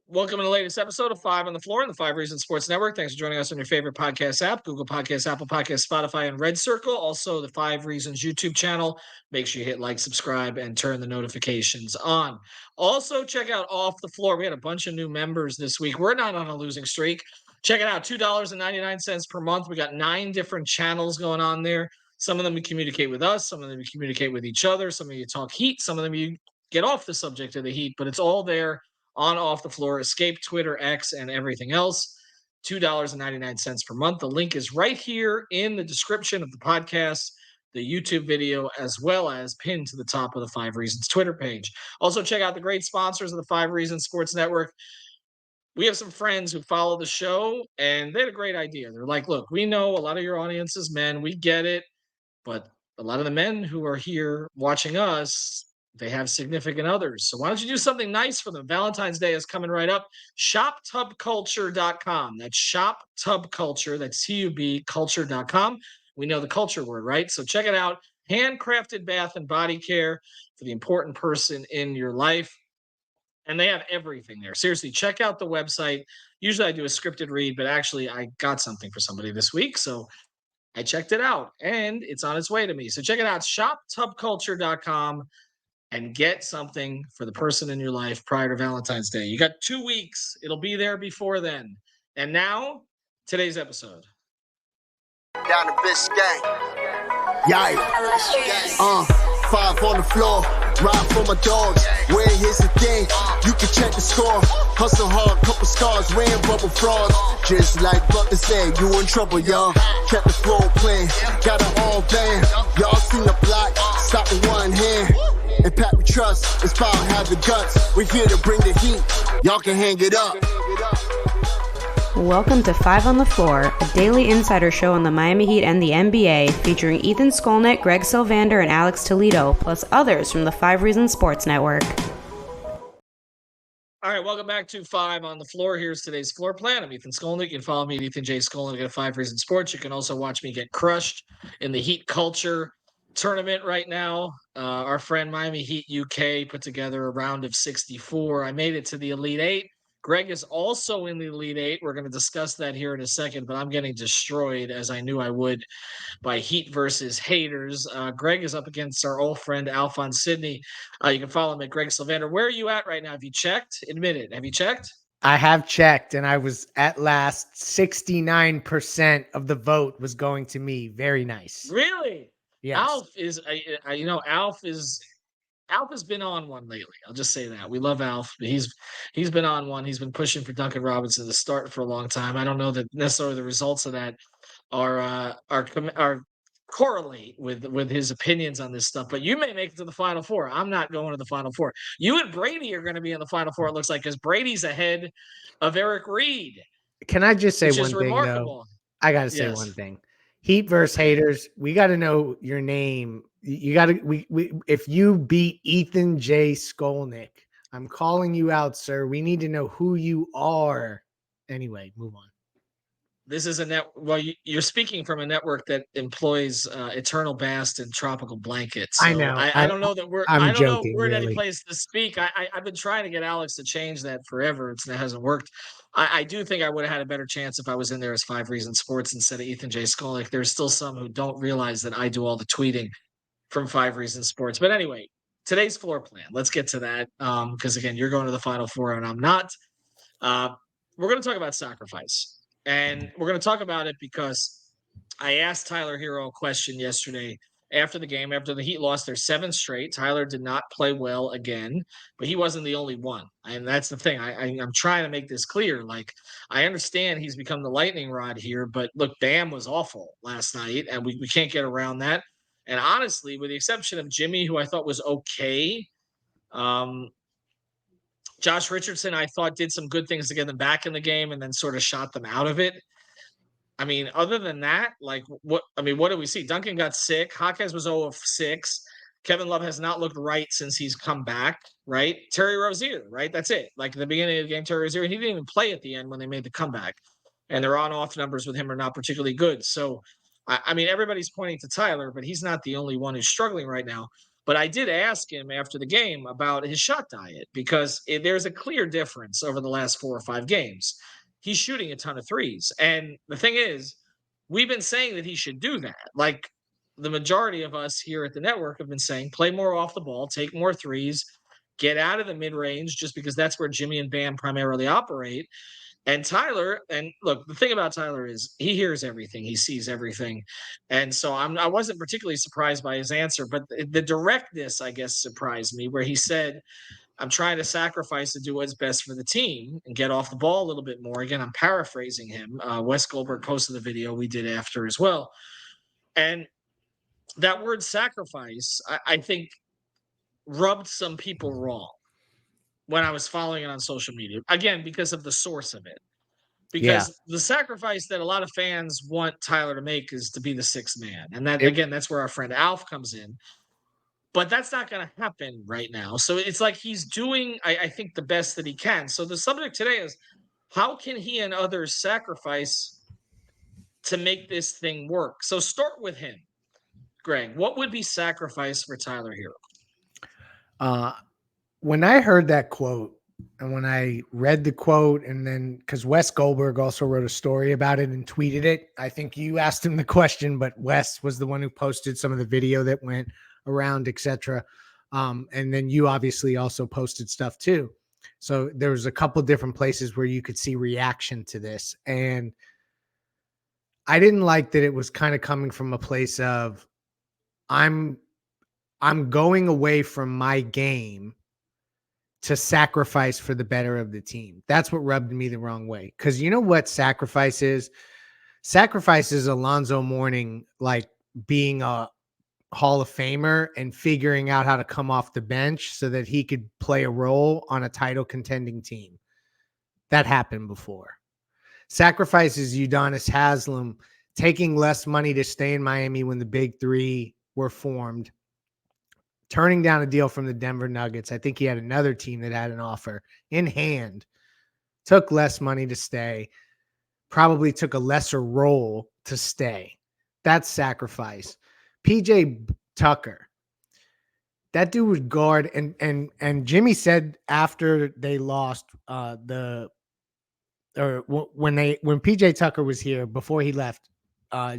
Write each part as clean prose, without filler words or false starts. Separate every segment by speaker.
Speaker 1: Welcome to the latest episode of Five on the Floor on the Five Reasons Sports Network. Thanks for joining us on your favorite podcast app, Google Podcasts, Apple Podcasts, Spotify, and Red Circle. Also, the Five Reasons YouTube channel. Make sure you hit like, subscribe, and turn the notifications on. Also, check out Off the Floor. We had a bunch of new members this week. We're not on a losing streak. Check it out, $2.99 per month. We got 9 different channels going on there. Some of them you communicate with us. Some of them you communicate with each other. Some of you talk Heat. Some of them you get off the subject of the Heat. But it's all there on Off the Floor. Escape Twitter, X, and everything else. $2.99 per month. The link is right here in the description of the podcast, the YouTube video, as well as pinned to the top of the Five Reasons Twitter page. Also, check out the great sponsors of the Five Reasons Sports Network. We have some friends who follow the show, and they had a great idea. They're like, look, we know a lot of your audience is men. We get it. But a lot of the men who are here watching us, they have significant others. So why don't you do something nice for them? Valentine's Day is coming right up. ShopTubCulture.com. That's ShopTubCulture. That's TUB culture.com. We know the culture word, right? So check it out. Handcrafted bath and body care for the important person in your life. And they have everything there. Seriously, check out the website. Usually I do a scripted read, but actually I got something for somebody this week. So I checked it out and it's on its way to me. So check it out, shoptubculture.com, and get something for the person in your life prior to Valentine's Day. You got 2 weeks. It'll be there before then. And now, today's episode.
Speaker 2: Down to Biscayne. Yikes. Five on the floor. Ride for my dogs. Where here's the thing. You can check the score. Hustle hard, couple scars, wearing bubble frogs. Just like Butler said, you in trouble, y'all. Kept the floor playing, got it all banned. Y'all seen the block, stop with one hand. And Pat we trust, it's power, have the guts. We're here to bring the heat, y'all can hang it up.
Speaker 3: Welcome to Five on the Floor, a daily insider show on the Miami Heat and the NBA, featuring Ethan Skolnick, Greg Sylvander, and Alex Toledo, plus others from the Five Reasons Sports Network.
Speaker 1: All right, welcome back to Five on the Floor. Here's today's floor plan. I'm Ethan Skolnick. You can follow me at Ethan J. Skolnick at Five Reasons Sports. You can also watch me get crushed in the Heat culture tournament right now. Our friend Miami Heat UK put together a round of 64. I made it to the Elite Eight. Greg is also in the Elite Eight. We're going to discuss that here in a second, but I'm getting destroyed, as I knew I would, by Heat versus haters. Greg is up against our old friend Alphonse Sidney. You can follow him at Greg Sylvander. Where are you at right now? Have you checked? Admit it. Have you checked?
Speaker 4: I have checked, and I was at last 69% of the vote was going to me. Very nice.
Speaker 1: Really?
Speaker 4: Yes.
Speaker 1: Alf has been on one lately. I'll just say that. We love Alf. He's been on one. He's been pushing for Duncan Robinson to start for a long time. I don't know that necessarily the results of that are correlate with his opinions on this stuff. But you may make it to the Final Four. I'm not going to the Final Four. You and Brady are going to be in the Final Four, it looks like, because Brady's ahead of Eric Reed.
Speaker 4: Can I just say
Speaker 1: one thing,
Speaker 4: remarkable. Though? I got to say one thing. Heat versus haters, we got to know your name. You got to, we if you beat Ethan J. Skolnick, I'm calling you out, sir. We need to know who you are. Anyway, move on.
Speaker 1: This is well, you're speaking from a network that employs eternal bast and tropical blankets. So
Speaker 4: I know.
Speaker 1: I don't know that we're,
Speaker 4: I'm
Speaker 1: I don't
Speaker 4: joking,
Speaker 1: know we're in
Speaker 4: really.
Speaker 1: any place to speak. I've been trying to get Alex to change that forever. It hasn't worked. I do think I would have had a better chance if I was in there as Five Reasons Sports instead of Ethan J. Skolnick. There's still some who don't realize that I do all the tweeting from Five Reasons Sports. But anyway, today's floor plan. Let's get to that. Because again, you're going to the Final Four and I'm not. We're going to talk about sacrifice. And we're going to talk about it because I asked Tyler Herro a question yesterday after the game, after the Heat lost their 7th straight. Tyler did not play well again, but he wasn't the only one. And that's the thing. I'm trying to make this clear. Like, I understand he's become the lightning rod here, but look, Bam was awful last night, and we can't get around that. And honestly, with the exception of Jimmy, who I thought was okay, Josh Richardson, I thought, did some good things to get them back in the game and then sort of shot them out of it. I mean, other than that, like, what do we see? Duncan got sick. Hawkins was 0 of 6. Kevin Love has not looked right since he's come back, right? Terry Rozier, right? That's it. Like, at the beginning of the game, Terry Rozier, he didn't even play at the end when they made the comeback. And their on-off numbers with him are not particularly good. So, I mean, everybody's pointing to Tyler, but he's not the only one who's struggling right now. But I did ask him after the game about his shot diet because there's a clear difference over the last 4 or 5 games. He's shooting a ton of threes. And the thing is, we've been saying that he should do that. Like the majority of us here at the network have been saying, play more off the ball, take more threes, get out of the mid range, just because that's where Jimmy and Bam primarily operate. And Tyler, and look, the thing about Tyler is he hears everything, he sees everything, and so I wasn't particularly surprised by his answer, but the directness, I guess, surprised me, where he said, "I'm trying to sacrifice to do what's best for the team and get off the ball a little bit more." Again, I'm paraphrasing him. Wes Goldberg posted the video we did after as well, and that word "sacrifice," I think, rubbed some people wrong when I was following it on social media. Again, because of the source of it.
Speaker 4: Yeah.
Speaker 1: Because the sacrifice that a lot of fans want Tyler to make is to be the sixth man. And that,
Speaker 4: It,
Speaker 1: again, that's where our friend Alf comes in. But that's not going to happen right now. So it's like he's doing, I think, the best that he can. So the subject today is how can he and others sacrifice to make this thing work? So start with him, Greg. What would be sacrifice for Tyler Herro?
Speaker 4: When I heard that quote and when I read the quote, and then because Wes Goldberg also wrote a story about it and tweeted it, I think you asked him the question, but Wes was the one who posted some of the video that went around, etc. And then you obviously also posted stuff too. So there was a couple different places where you could see reaction to this. And I didn't like that it was kind of coming from a place of I'm going away from my game to sacrifice for the better of the team. That's what rubbed me the wrong way. Because you know what sacrifice is? Sacrifice is Alonzo Mourning, like being a Hall of Famer and figuring out how to come off the bench so that he could play a role on a title contending team. That happened before. Sacrifice is Udonis Haslem taking less money to stay in Miami when the big three were formed, turning down a deal from the Denver Nuggets. I think he had another team that had an offer in hand, took less money to stay, probably took a lesser role to stay. That's sacrifice. PJ Tucker, that dude would guard, and Jimmy said after they lost when PJ Tucker was here before he left,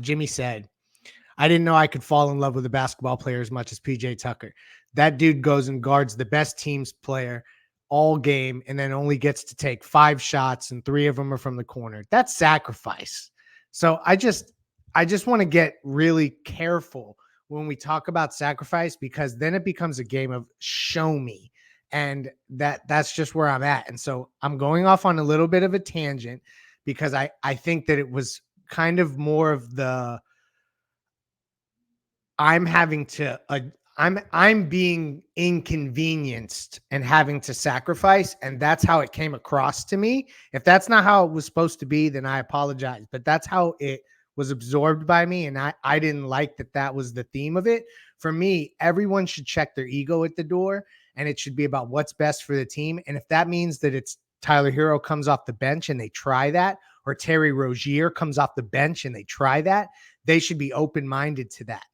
Speaker 4: Jimmy said, I didn't know I could fall in love with a basketball player as much as PJ Tucker. That dude goes and guards the best team's player all game and then only gets to take 5 shots and 3 of them are from the corner. That's sacrifice. So I just want to get really careful when we talk about sacrifice, because then it becomes a game of show me. And that's just where I'm at. And so I'm going off on a little bit of a tangent because I think that it was kind of more of the I'm being inconvenienced and having to sacrifice. And that's how it came across to me. If that's not how it was supposed to be, then I apologize. But that's how it was absorbed by me. And I didn't like that was the theme of it. For me, everyone should check their ego at the door, and it should be about what's best for the team. And if that means that it's Tyler Herro comes off the bench and they try that, or Terry Rozier comes off the bench and they try that, they should be open-minded to that.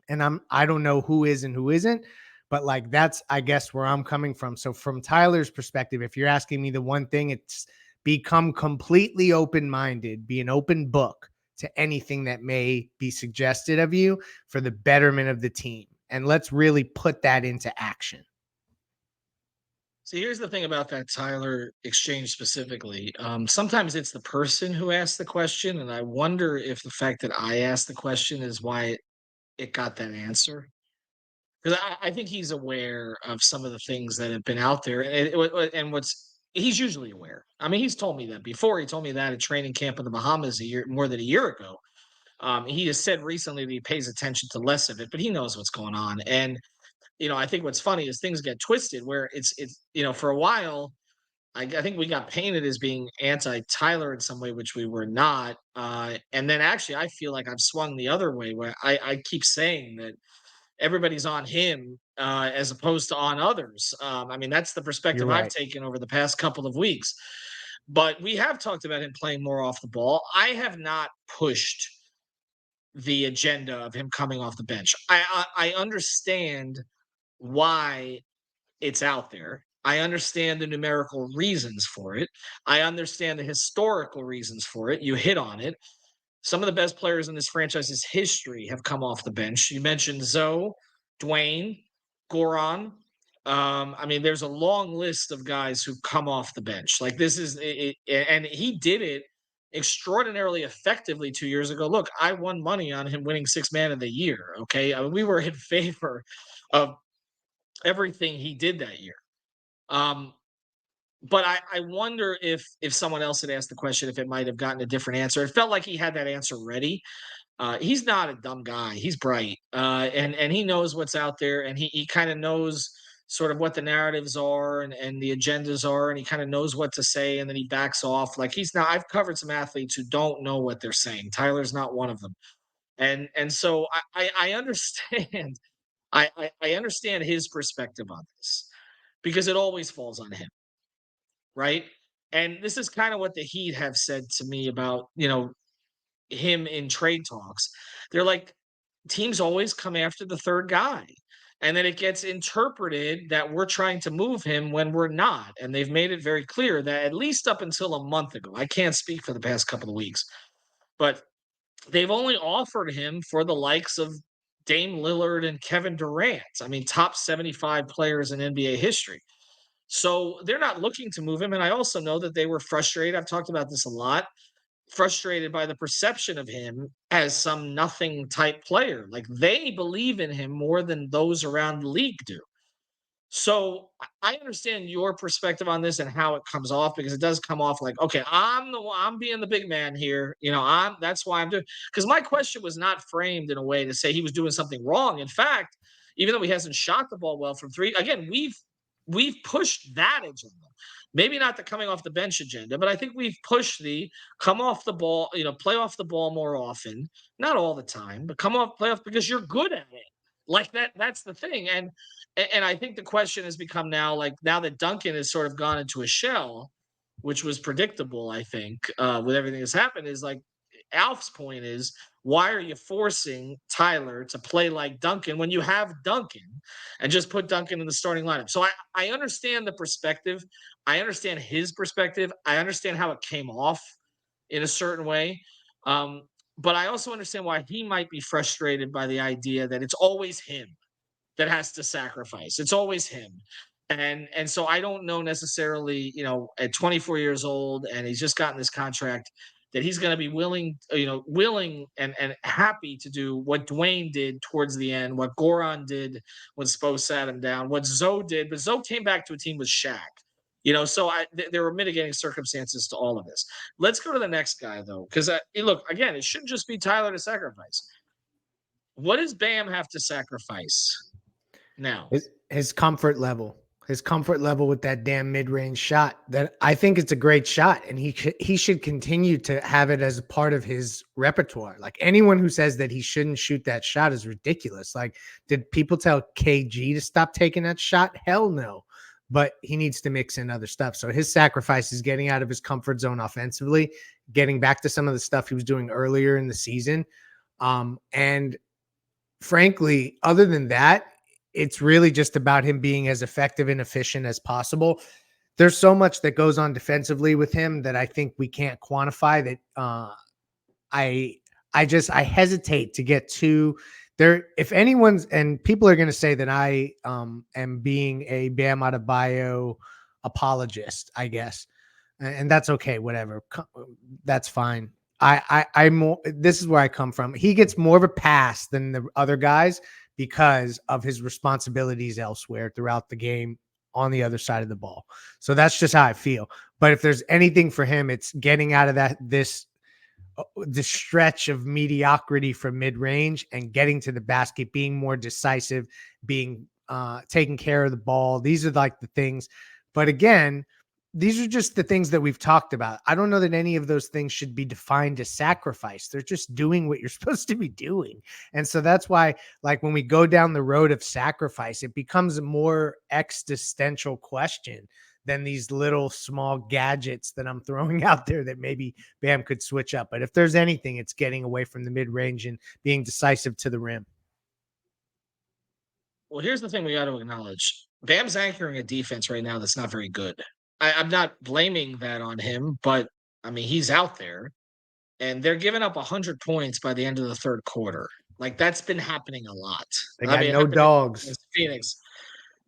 Speaker 4: And I don't know who is and who isn't, but like, that's, I guess, where I'm coming from. So from Tyler's perspective, if you're asking me the one thing, it's become completely open-minded, be an open book to anything that may be suggested of you for the betterment of the team. And let's really put that into action.
Speaker 1: See, here's the thing about that Tyler exchange specifically. Sometimes it's the person who asks the question, and I wonder if the fact that I asked the question is why it got that answer. Because I think he's aware of some of the things that have been out there, and he's usually aware. I mean, he's told me that before. He told me that at training camp in the Bahamas more than a year ago. He has said recently that he pays attention to less of it, but he knows what's going on. And I think what's funny is things get twisted where it's for a while. I think we got painted as being anti-Tyler in some way, which we were not. And then actually, I feel like I've swung the other way, where I keep saying that everybody's on him as opposed to on others. I mean, that's the perspective I've taken over the past couple of weeks. But we have talked about him playing more off the ball. I have not pushed the agenda of him coming off the bench. I understand why it's out there. I understand the numerical reasons for it. I understand the historical reasons for it. You hit on it. Some of the best players in this franchise's history have come off the bench. You mentioned Zoe, Dwayne, Goran. I mean, there's a long list of guys who come off the bench. Like this is, and he did it extraordinarily effectively 2 years ago. Look, I won money on him winning Sixth Man of the Year. Okay, I mean, we were in favor of everything he did that year. Um, but I wonder if someone else had asked the question, if it might have gotten a different answer. It felt like he had that answer ready. He's not a dumb guy. He's bright, and he knows what's out there, and he kind of knows sort of what the narratives are and the agendas are, and he kind of knows what to say, and then he backs off. Like he's not. I've covered some athletes who don't know what they're saying. Tyler's not one of them, and so I understand. I understand his perspective on this because it always falls on him, right? And this is kind of what the Heat have said to me about, him in trade talks. They're like, teams always come after the third guy. And then it gets interpreted that we're trying to move him when we're not. And they've made it very clear that at least up until a month ago, I can't speak for the past couple of weeks, but they've only offered him for the likes of Dame Lillard and Kevin Durant. I mean, top 75 players in NBA history. So they're not looking to move him. And I also know that they were frustrated. I've talked about this a lot, frustrated by the perception of him as some nothing type player. Like they believe in him more than those around the league do. So I understand your perspective on this and how it comes off, because it does come off like, okay, I'm being the big man here. That's why I'm doing, because my question was not framed in a way to say he was doing something wrong. In fact, even though he hasn't shot the ball well from three, again, we've pushed that agenda. Maybe not the coming off the bench agenda, but I think we've pushed the come off the ball, play off the ball more often, not all the time, but play off because you're good at it. Like that's the thing. And I think the question has become now, like now that Duncan has sort of gone into a shell, which was predictable, I think, with everything that's happened, is like Alf's point is, why are you forcing Tyler to play like Duncan when you have Duncan, and just put Duncan in the starting lineup? So I understand the perspective. I understand his perspective. I understand how it came off in a certain way. But I also understand why he might be frustrated by the idea that it's always him that has to sacrifice. It's always him. And so I don't know necessarily, at 24 years old and he's just gotten this contract, that he's going to be willing and happy to do what Dwayne did towards the end, what Goran did when Spo sat him down, what Zoe did. But Zoe came back to a team with Shaq. So there were mitigating circumstances to all of this. Let's go to the next guy, though, because look, again, it shouldn't just be Tyler to sacrifice. What does Bam have to sacrifice now?
Speaker 4: His comfort level with that damn mid-range shot. That I think it's a great shot, and he should continue to have it as a part of his repertoire. Like anyone who says that he shouldn't shoot that shot is ridiculous. Like, did people tell KG to stop taking that shot? Hell no. But he needs to mix in other stuff. So his sacrifice is getting out of his comfort zone offensively, getting back to some of the stuff he was doing earlier in the season. And frankly, other than that, it's really just about him being as effective and efficient as possible. There's so much that goes on defensively with him that I think we can't quantify. That I hesitate to get too there. If anyone's, and people are going to say that I am being a Bam Adebayo apologist, I guess, and that's okay. Whatever, that's fine. This is where I come from. He gets more of a pass than the other guys because of his responsibilities elsewhere throughout the game on the other side of the ball. So that's just how I feel. But if there's anything for him, it's getting out of this stretch of mediocrity from mid-range and getting to the basket, being more decisive, being taking care of the ball. These are like the things. But again, these are just the things that we've talked about. I don't know that any of those things should be defined as sacrifice. They're just doing what you're supposed to be doing. And so that's why, like, when we go down the road of sacrifice, it becomes a more existential question than these little small gadgets that I'm throwing out there that maybe Bam could switch up. But if there's anything, it's getting away from the mid-range and being decisive to the rim.
Speaker 1: Well, here's the thing we got to acknowledge. Bam's anchoring a defense right now that's not very good. I'm not blaming that on him, but I mean, he's out there and they're giving up 100 points by the end of the third quarter. Like that's been happening a lot.
Speaker 4: They
Speaker 1: I
Speaker 4: got
Speaker 1: mean, it
Speaker 4: no
Speaker 1: happened
Speaker 4: dogs.
Speaker 1: against Phoenix.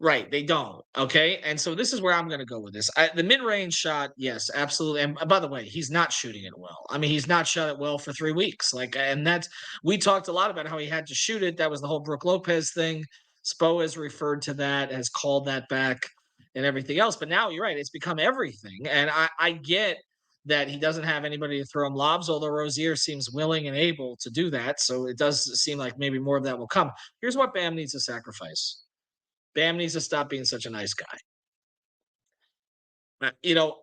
Speaker 1: Right, they don't. Okay, and so this is where I'm going to go with this. The mid-range shot, yes, absolutely. And by the way, he's not shooting it well. I mean, he's not shot it well for 3 weeks. Like, and that's we talked a lot about how he had to shoot it. That was the whole Brooke Lopez thing. Spo has referred to that, has called that back, and everything else. But now you're right; it's become everything. And I get that he doesn't have anybody to throw him lobs, although Rozier seems willing and able to do that. So it does seem like maybe more of that will come. Here's what Bam needs to sacrifice. Bam needs to stop being such a nice guy. You know,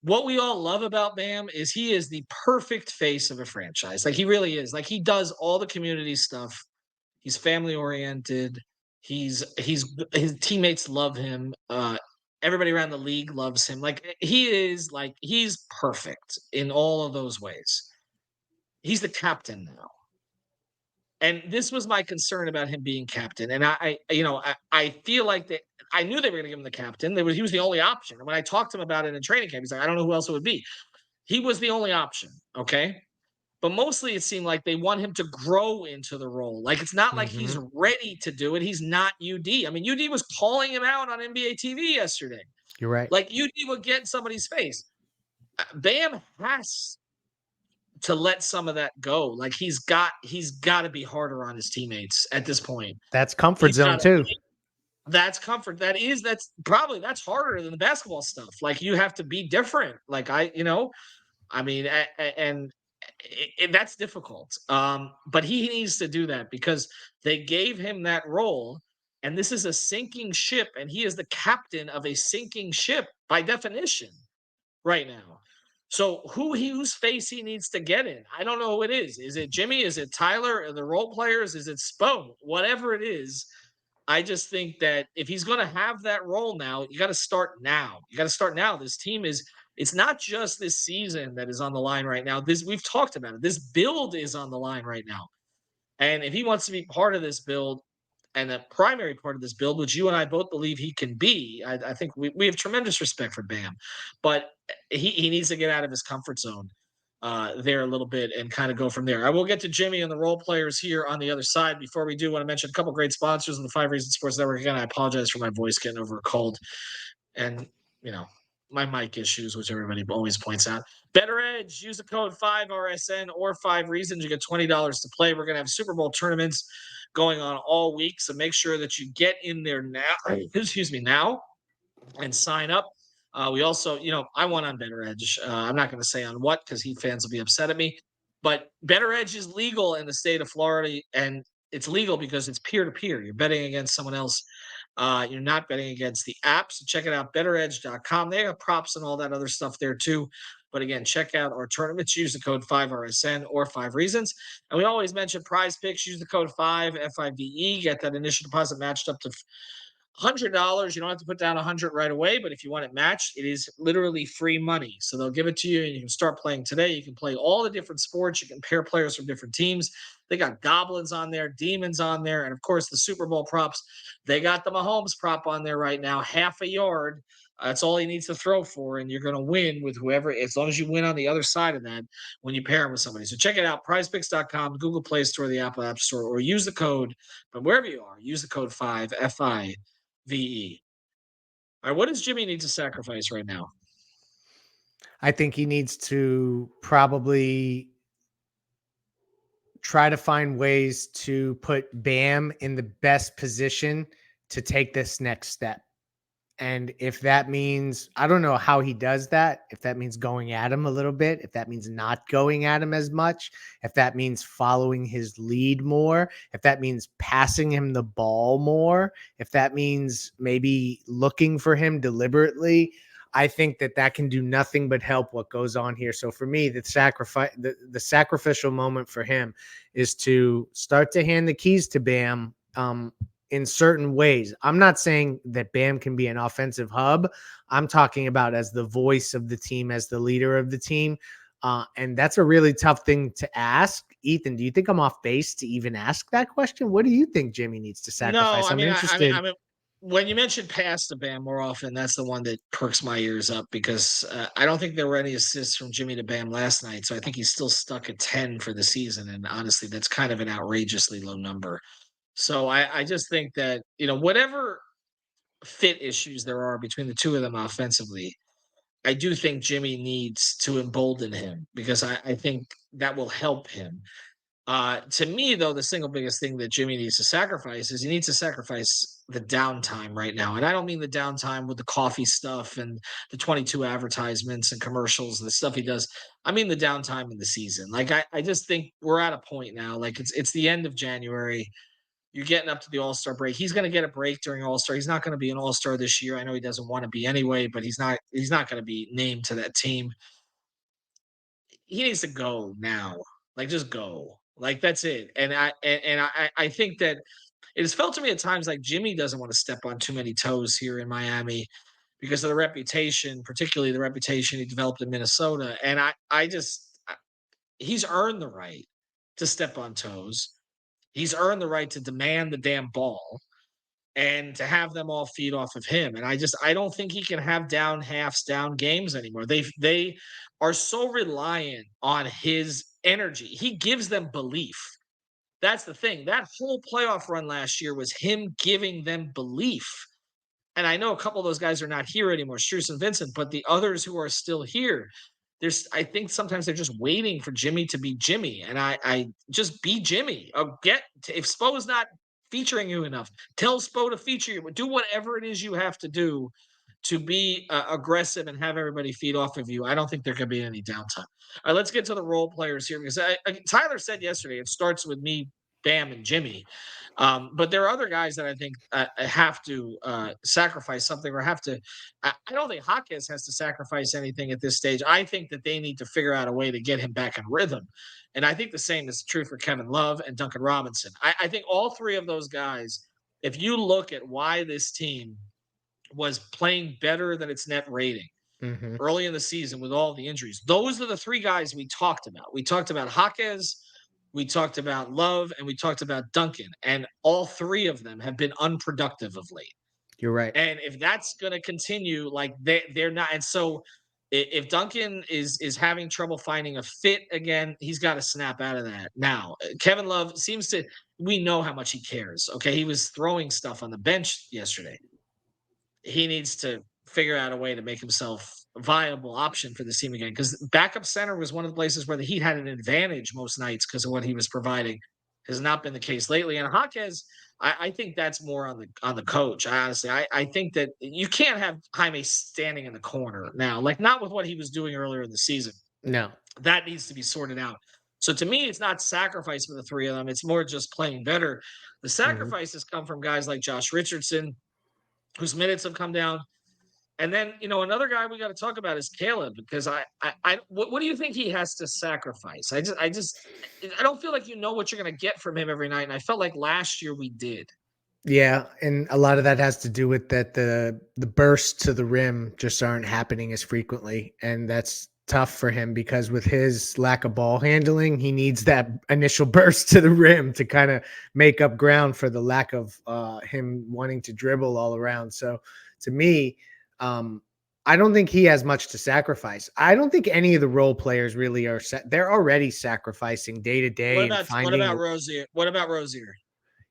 Speaker 1: what we all love about Bam is he is the perfect face of a franchise. Like he really is. Like he does all the community stuff. He's family oriented. His teammates love him. Everybody around the league loves him. He's perfect in all of those ways. He's the captain now. And this was my concern about him being captain. And I feel like that I knew they were going to give him the captain. He was the only option. And when I talked to him about it in training camp, he's like, I don't know who else it would be. He was the only option. Okay. But mostly it seemed like they want him to grow into the role. Like it's not like he's ready to do it. He's not UD. I mean, UD was calling him out on NBA TV yesterday.
Speaker 4: You're right.
Speaker 1: Like UD would get in somebody's face. Bam has to let some of that go. Like he's got to be harder on his teammates at this point.
Speaker 4: That's comfort zone too.
Speaker 1: That's comfort. That's harder than the basketball stuff. Like you have to be different. Like that's difficult. But he needs to do that because they gave him that role and this is a sinking ship and he is the captain of a sinking ship by definition right now. So whose face he needs to get in? I don't know who it is. Is it Jimmy? Is it Tyler? Are the role players? Is it Spo? Whatever it is, I just think that if he's going to have that role now, you got to start now. This team it's not just this season that is on the line right now. We've talked about it. This build is on the line right now. And if he wants to be part of this build and a primary part of this build, which you and I both believe he can be, I think we have tremendous respect for Bam, but he needs to get out of his comfort zone there a little bit and kind of go from there. I will get to Jimmy and the role players here on the other side. Before we do, want to mention a couple great sponsors on the 5 Reasons Sports Network. Again, I apologize for my voice getting over a cold and, my mic issues, which everybody always points out. Better Edge, use the code 5RSN or 5 Reasons. You get $20 to play. We're going to have Super Bowl tournaments going on all week. So make sure that you get in there now, and sign up. We also, I won on Better Edge. I'm not going to say on what because Heat fans will be upset at me. But Better Edge is legal in the state of Florida, and it's legal because it's peer-to-peer. You're betting against someone else. You're not betting against the app. So check it out, betteredge.com. They have props and all that other stuff there too. But again, check out our tournaments. Use the code 5RSN or 5 Reasons. And we always mention Prize Picks. Use the code 5, FIVE. Get that initial deposit matched up to $100. You don't have to put down 100 right away, but if you want it matched, it is literally free money. So they'll give it to you and you can start playing today. You can play all the different sports. You can pair players from different teams. They got goblins on there, demons on there, and of course the Super Bowl props. They got the Mahomes prop on there right now, half a yard. That's all he needs to throw for, and you're going to win with whoever, as long as you win on the other side of that when you pair him with somebody. So check it out, prizepicks.com, Google Play Store, the Apple App Store, or use the code, but wherever you are, use the code 5, FIVE. All right, what does Jimmy need to sacrifice right now?
Speaker 4: I think he needs to probably try to find ways to put Bam in the best position to take this next step. And if that means, I don't know how he does that, if that means going at him a little bit, if that means not going at him as much, if that means following his lead more, if that means passing him the ball more, if that means maybe looking for him deliberately, I think that can do nothing but help what goes on here. So for me, the sacrificial moment for him is to start to hand the keys to Bam in certain ways. I'm not saying that Bam can be an offensive hub. I'm talking about as the voice of the team, as the leader of the team. And that's a really tough thing to ask. Ethan, do you think I'm off base to even ask that question? What do you think Jimmy needs to
Speaker 1: No,
Speaker 4: sacrifice?
Speaker 1: I
Speaker 4: I'm
Speaker 1: mean,
Speaker 4: interested.
Speaker 1: I mean, when you mention pass to Bam more often, that's the one that perks my ears up because I don't think there were any assists from Jimmy to Bam last night. So I think he's still stuck at 10 for the season. And honestly, that's kind of an outrageously low number. So I just think that, whatever fit issues there are between the two of them offensively, I do think Jimmy needs to embolden him because I think that will help him. To me, though, the single biggest thing that Jimmy needs to sacrifice is he needs to sacrifice the downtime right now. And I don't mean the downtime with the coffee stuff and the 22 advertisements and commercials and the stuff he does. I mean the downtime in the season. Like I just think we're at a point now. Like it's the end of January. You're getting up to the All-Star break. He's going to get a break during All-Star. He's not going to be an All-Star this year. I know he doesn't want to be anyway, but he's not going to be named to that team. He needs to go now. Like just go. Like that's it. And I think that it has felt to me at times like Jimmy doesn't want to step on too many toes here in Miami because of the reputation, particularly the reputation he developed in Minnesota. And he's earned the right to step on toes. He's earned the right to demand the damn ball and to have them all feed off of him. And I don't think he can have down halves, down games anymore. They are so reliant on his energy. He gives them belief. That's the thing. That whole playoff run last year was him giving them belief. And I know a couple of those guys are not here anymore, Strus and Vincent, but the others who are still here, I think sometimes they're just waiting for Jimmy to be Jimmy. And I just be Jimmy. If Spo is not featuring you enough, tell Spo to feature you. Do whatever it is you have to do to be aggressive and have everybody feed off of you. I don't think there could be any downtime. All right, let's get to the role players here because Tyler said yesterday it starts with me, Bam, and Jimmy. But there are other guys that I think have to sacrifice something or have to. I don't think Hawkins has to sacrifice anything at this stage. I think that they need to figure out a way to get him back in rhythm. And I think the same is true for Kevin Love and Duncan Robinson. I think all three of those guys, if you look at why this team was playing better than its net rating early in the season with all the injuries, those are the three guys we talked about. We talked about Hawkins, we talked about Love, and we talked about Duncan, and all three of them have been unproductive of late.
Speaker 4: You're right.
Speaker 1: And if that's going to continue, like they're not, and so if Duncan is having trouble finding a fit again, he's got to snap out of that. Now, Kevin Love seems to. We know how much he cares. Okay, he was throwing stuff on the bench yesterday. He needs to figure out a way to make himself a viable option for this team again. Because backup center was one of the places where the Heat had an advantage most nights because of what he was providing. Has not been the case lately. And Jaquez, I think that's more on the coach. I think that you can't have Jaime standing in the corner now, like not with what he was doing earlier in the season.
Speaker 4: No,
Speaker 1: that needs to be sorted out. So to me, it's not sacrifice for the three of them. It's more just playing better. The sacrifices come from guys like Josh Richardson, whose minutes have come down. And then, another guy we got to talk about is Caleb because what do you think he has to sacrifice? I don't feel like what you're going to get from him every night. And I felt like last year we did.
Speaker 4: Yeah, and a lot of that has to do with that the bursts to the rim just aren't happening as frequently, and that's tough for him because with his lack of ball handling, he needs that initial burst to the rim to kind of make up ground for the lack of him wanting to dribble all around. So to me, I don't think he has much to sacrifice. I don't think any of the role players really are. They're already sacrificing day to day.
Speaker 1: What about Rozier? What about Rozier?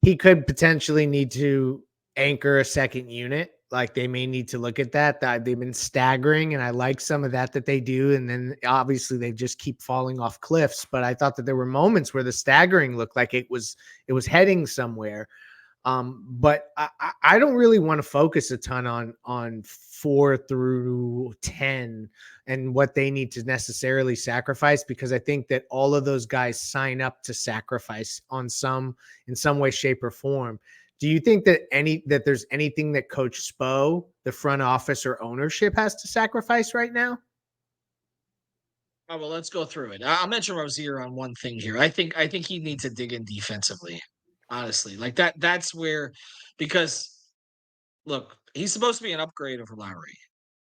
Speaker 4: He could potentially need to anchor a second unit. Like they may need to look at that. They've been staggering, and I like some of that they do. And then obviously they just keep falling off cliffs. But I thought that there were moments where the staggering looked like it was heading somewhere. But I don't really want to focus a ton on 4 through 10 and what they need to necessarily sacrifice, because I think that all of those guys sign up to sacrifice in some way, shape, or form. Do you think that there's anything that Coach Spo, the front office, or ownership has to sacrifice right now?
Speaker 1: Oh, well, let's go through it. I'll mention Rozier on one thing here. I think he needs to dig in defensively. Honestly, like that's where, because look, he's supposed to be an upgrade over Lowry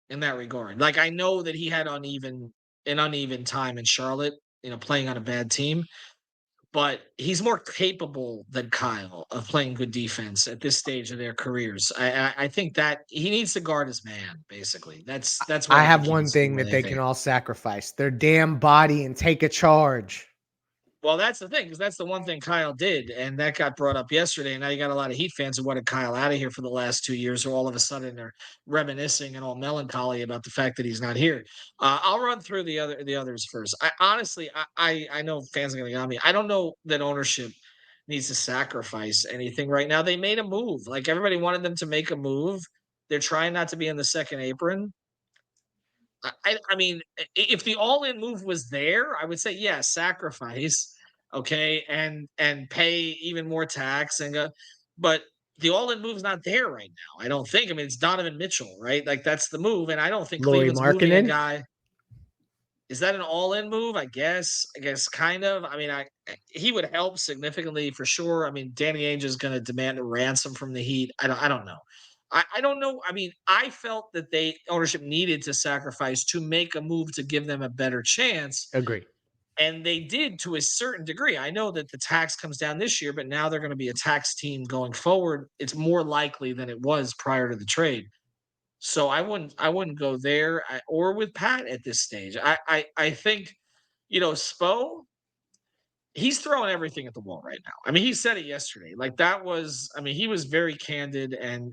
Speaker 1: in that regard. Like I know that he had uneven an uneven time in Charlotte, playing on a bad team. But he's more capable than Kyle of playing good defense at this stage of their careers. I think that he needs to guard his man. Basically, that's what
Speaker 4: I
Speaker 1: I
Speaker 4: have
Speaker 1: think he
Speaker 4: one
Speaker 1: needs to do
Speaker 4: thing
Speaker 1: more
Speaker 4: that
Speaker 1: than
Speaker 4: they can
Speaker 1: anything.
Speaker 4: all sacrifice: their damn body and take a charge.
Speaker 1: Well, that's the thing, because that's the one thing Kyle did, and that got brought up yesterday. And now you got a lot of Heat fans who wanted Kyle out of here for the last 2 years, who all of a sudden are reminiscing and all melancholy about the fact that he's not here. I'll run through the others first. I honestly, I know fans are going to get on me. I don't know that ownership needs to sacrifice anything right now. They made a move. Like everybody wanted them to make a move. They're trying not to be in the second apron. I mean, if the all-in move was there, I would say, yeah, sacrifice, okay, and pay even more tax but the all-in move's not there right now. I don't think. I mean, it's Donovan Mitchell, right? Like that's the move, and I don't think
Speaker 4: Lauri
Speaker 1: Cleveland's moving a
Speaker 4: Markkanen?
Speaker 1: guy. Is that an all-in move? I guess. I guess kind of. I mean, he would help significantly for sure. I mean, Danny Ainge is going to demand a ransom from the Heat. I don't know. I don't know. I mean, I felt that ownership needed to sacrifice to make a move to give them a better chance,
Speaker 4: Agree.
Speaker 1: and they did to a certain degree. I know that the tax comes down this year, but now they're going to be a tax team going forward. It's more likely than it was prior to the trade. So I wouldn't go there or with Pat at this stage. I think, Spo, he's throwing everything at the wall right now. I mean, he said it yesterday. Like that was, I mean, he was very candid and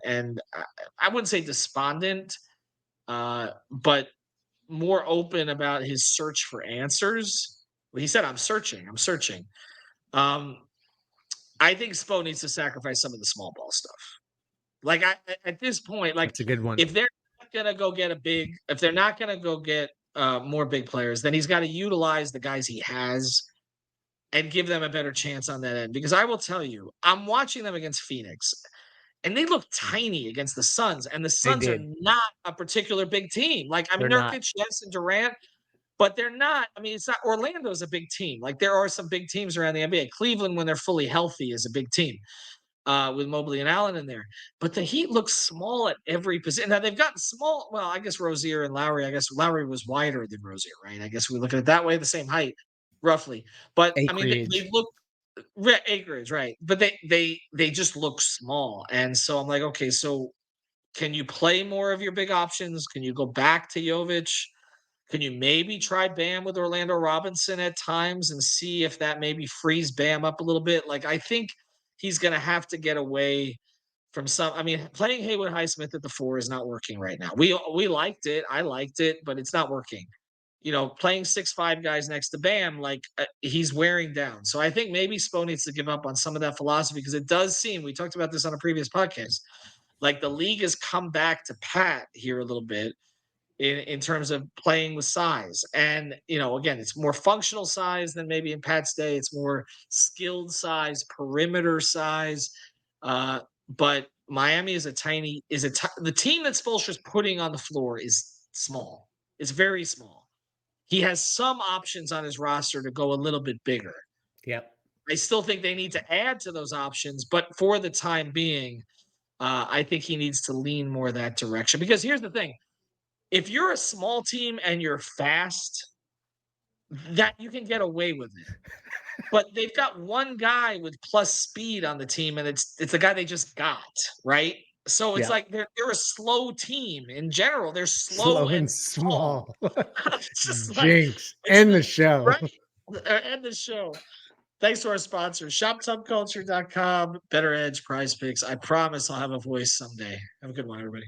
Speaker 1: I wouldn't say despondent, but more open about his search for answers. He said, "I'm searching. I'm searching." Um, I think Spo needs to sacrifice some of the small ball stuff. Like at this point, like
Speaker 4: That's a good one.
Speaker 1: if they're not gonna go get if they're not gonna go get more big players, then he's got to utilize the guys he has and give them a better chance on that end. Because I will tell you, I'm watching them against Phoenix, and they look tiny against the Suns, and the
Speaker 4: They
Speaker 1: Suns are
Speaker 4: did.
Speaker 1: not a particular big team. Like I mean,
Speaker 4: They're not.
Speaker 1: Nurkic, yes, and Durant, but they're not. I mean, it's not. Orlando's a big team. Like there are some big teams around the NBA. Cleveland, when they're fully healthy, is a big team with Mobley and Allen in there. But the Heat looks small at every position. Now they've gotten small. Well, I guess Rozier and Lowry. I guess Lowry was wider than Rozier, right? I guess we look at it that way, the same height, roughly. But I mean, they
Speaker 4: Acreage.
Speaker 1: look acreage, right? But they just look small, and so I'm like, okay, so can you play more of your big options? Can you go back to Jovic? Can you maybe try Bam with Orlando Robinson at times and see if that maybe frees Bam up a little bit? Like, I think he's going to have to get away from some. I mean, playing Haywood Highsmith at the 4 is not working right now. We liked it. I liked it, but it's not working. Playing 6'5" guys next to Bam, like he's wearing down. So I think maybe Spo needs to give up on some of that philosophy because it does seem, we talked about this on a previous podcast, like the league has come back to Pat here a little bit in terms of playing with size. And, again, it's more functional size than maybe in Pat's day. It's more skilled size, perimeter size. But Miami is the team that Spoelstra's putting on the floor is small. It's very small. He has some options on his roster to go a little bit bigger.
Speaker 4: Yep.
Speaker 1: I still think they need to add to those options, but for the time being, I think he needs to lean more that direction. Because here's the thing. If you're a small team and you're fast, that you can get away with it. But they've got one guy with plus speed on the team, and it's the guy they just got, right? So it's like they're a slow team in general. They're slow and small. It's just like
Speaker 4: Jinx. End the show.
Speaker 1: Right. End the show. Thanks to our sponsors, shoptubculture.com, Better Edge, Prize Picks. I promise I'll have a voice someday. Have a good one, everybody.